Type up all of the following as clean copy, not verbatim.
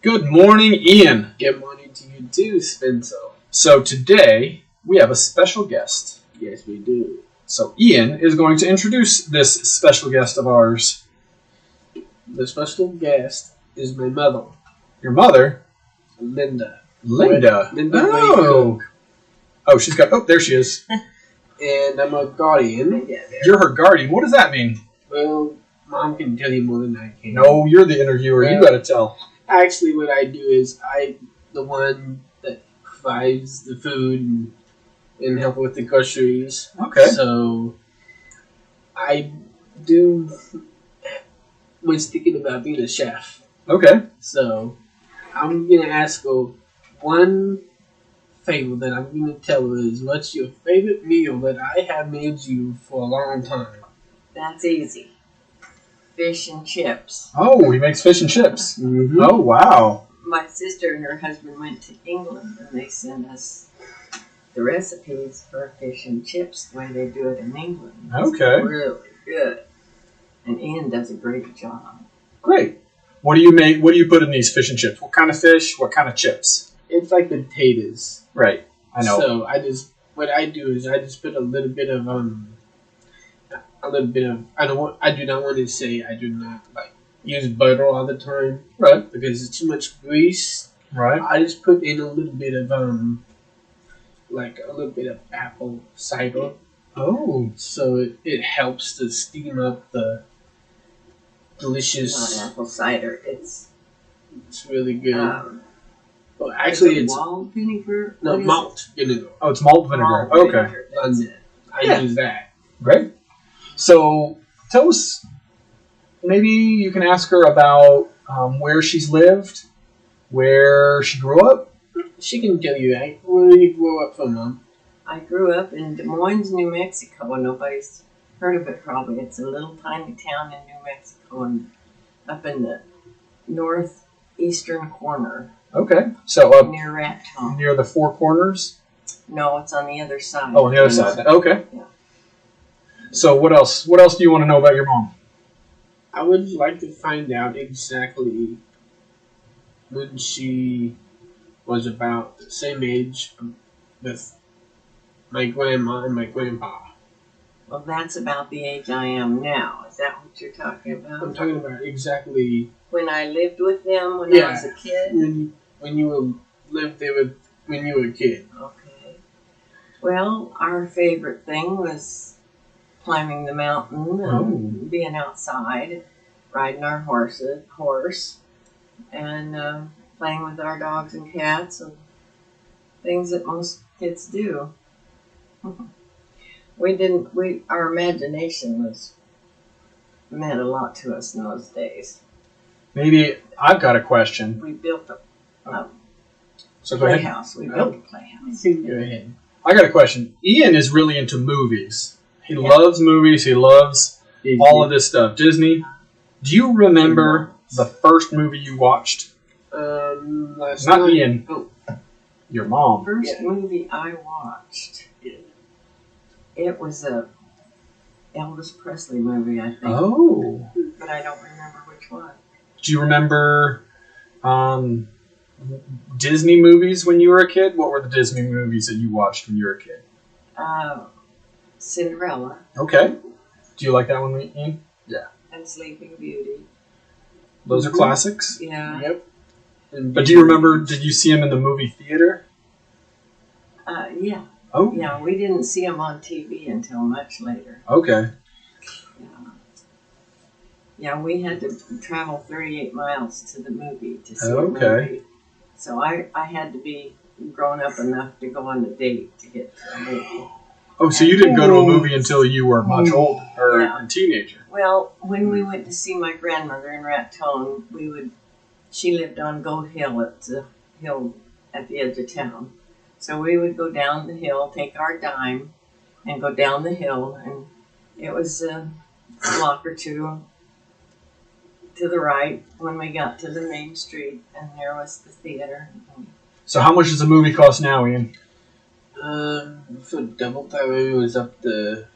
Good morning, Ian. Good morning to you too, Spencer. So today we have a special guest. Yes, we do. So Ian is going to introduce this special guest of ours. The special guest is my mother, Your mother, Linda. Linda. Linda Oh, she's got. Oh, there she is. And I'm a guardian. You're her guardian. What does that mean? Well, Mom can tell you more than I can. No, you're the interviewer. You got to tell. Actually, what I do is the one that provides the food and help with the groceries. Okay. So I was thinking about being a chef. Okay. So I'm gonna ask her one favor that I'm gonna tell her is, what's your favorite meal that I have made you for a long time? That's easy. Fish and chips. Oh, he makes fish and chips. Mm-hmm. Oh, wow. My sister and her husband went to England and they sent us the recipes for fish and chips the way they do it in England. It's Okay. really good. And Ian does a great job. Great. What do you make? What do you put in these fish and chips? What kind of fish? What kind of chips? It's like potatoes. Right. I know. So what I do is I just put a little bit of I do not want to say I do not use butter all the time. Right. Because it's too much grease. Right. I just put in a little bit of apple cider. Oh. So it helps to steam up the delicious. Not apple cider. It's really good. Well, is actually, it it's wild vinegar. no What is malt vinegar. Oh, it's malt vinegar. Malt Okay. vinegar, that's it. I use that. Great. So tell us, maybe you can ask her about where she's lived, where she grew up. She can tell you that. Where did you grow up from, Mom? I grew up in Des Moines, New Mexico. Nobody's heard of it probably. It's a little tiny town in New Mexico and up in the northeastern corner Okay. So up near Raton. near the Four Corners. No, it's on the other side. Oh, on the other side. Okay. Yeah. So what else? What else do you want to know about your mom? I would like to find out exactly when she was about the same age with my grandma and my grandpa. Well, that's about the age I am now. Is that what you're talking I'm about? talking about exactly When I lived with them when I was a kid? when you lived there when you were a kid. Okay. Well, our favorite thing was climbing the mountain and being outside, riding our horse, and playing with our dogs and cats and things that most kids do. Our imagination meant a lot to us in those days. Maybe I've got a question. We built a So go ahead. playhouse. We built a playhouse. Go ahead. I got a question. Ian is really into movies. He loves movies. He loves all of this stuff. Disney. Do you remember the first movie you watched? Last Not night. Ian. Oh. Your mom. First movie I watched, it was a Elvis Presley movie, I think, Oh. but I don't remember which one. Do you remember Disney movies when you were a kid? What were the Disney movies that you watched when you were a kid? Cinderella Okay. Do you like that one, Ian? and Sleeping Beauty. Those are classics. Yeah. Yep. But do you remember, did you see them in the movie theater? Yeah. Oh. Yeah, we didn't see them on TV until much later. Okay. Yeah, we had to travel 38 miles to the movie to see the Okay. movie. So I had to be grown up enough to go on a date to get to the movie. Oh, so you didn't go to a movie until you were much older, or Yeah. a teenager. Well, when we went to see my grandmother in Raton, she lived on Goat Hill at the hill at the edge of town. So we would go down the hill, take our dime, and go down the hill, and it was a block or two to the right when we got to the main street, and there was the theater. So how much does a movie cost now, Ian? For double time, it was up to,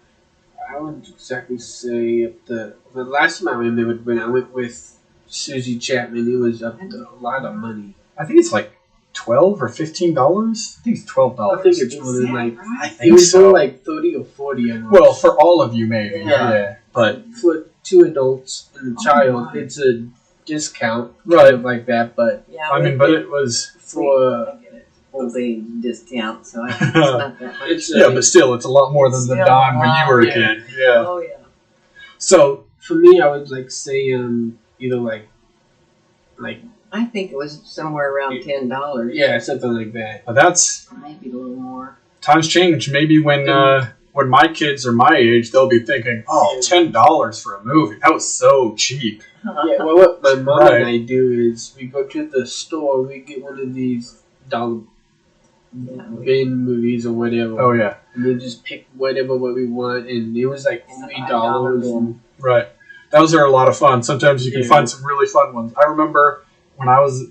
I would exactly say up to, the last time I went, I went with Susie Chapman, it was up to a lot of money. I think it's like $12 or $15. I think it's $12. I think it's Is more than that like right? I it think was so. more like 30 or 40. I know. Well, for all of you, maybe. Yeah. Yeah. But For 2 adults and a Oh child, my. it's a discount, Right. kind of like that. But Yeah, I mean, but it was. for I get it. Old age discount, so I think it's not that much. it's Yeah, but still, it's a lot more than the Still, dime when you were a yeah. kid. Yeah. Oh yeah. So, for me, I would like say either like I think it was somewhere around $10. yeah, something like that. that's Maybe a little more. times change. Maybe when my kids are my age, they'll be thinking, "Oh, $10 for a movie. That was so cheap." Yeah, well, what my mom Right. and I do is we go to the store, we get one of these dollar Yeah, bin movies or whatever, Oh yeah, and we just pick whatever what we want, and it was like In the $3. $5 And, right. Those are a lot of fun. Sometimes you can Yeah. find some really fun ones. I remember when I was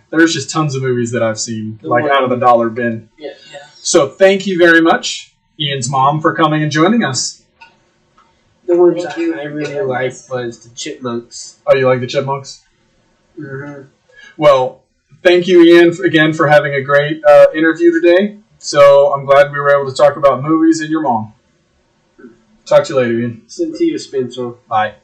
there's just tons of movies that I've seen like out of the dollar bin. yeah. So thank you very much, Ian's mom, for coming and joining us. The ones Thank you I for really doing liked this. was the Chipmunks. Oh, you like the Chipmunks? Mm-hmm. Well, thank you, Ian, again for having a great interview today. So I'm glad we were able to talk about movies and your mom. Talk to you later, Ian. Send to you, Spencer. Bye.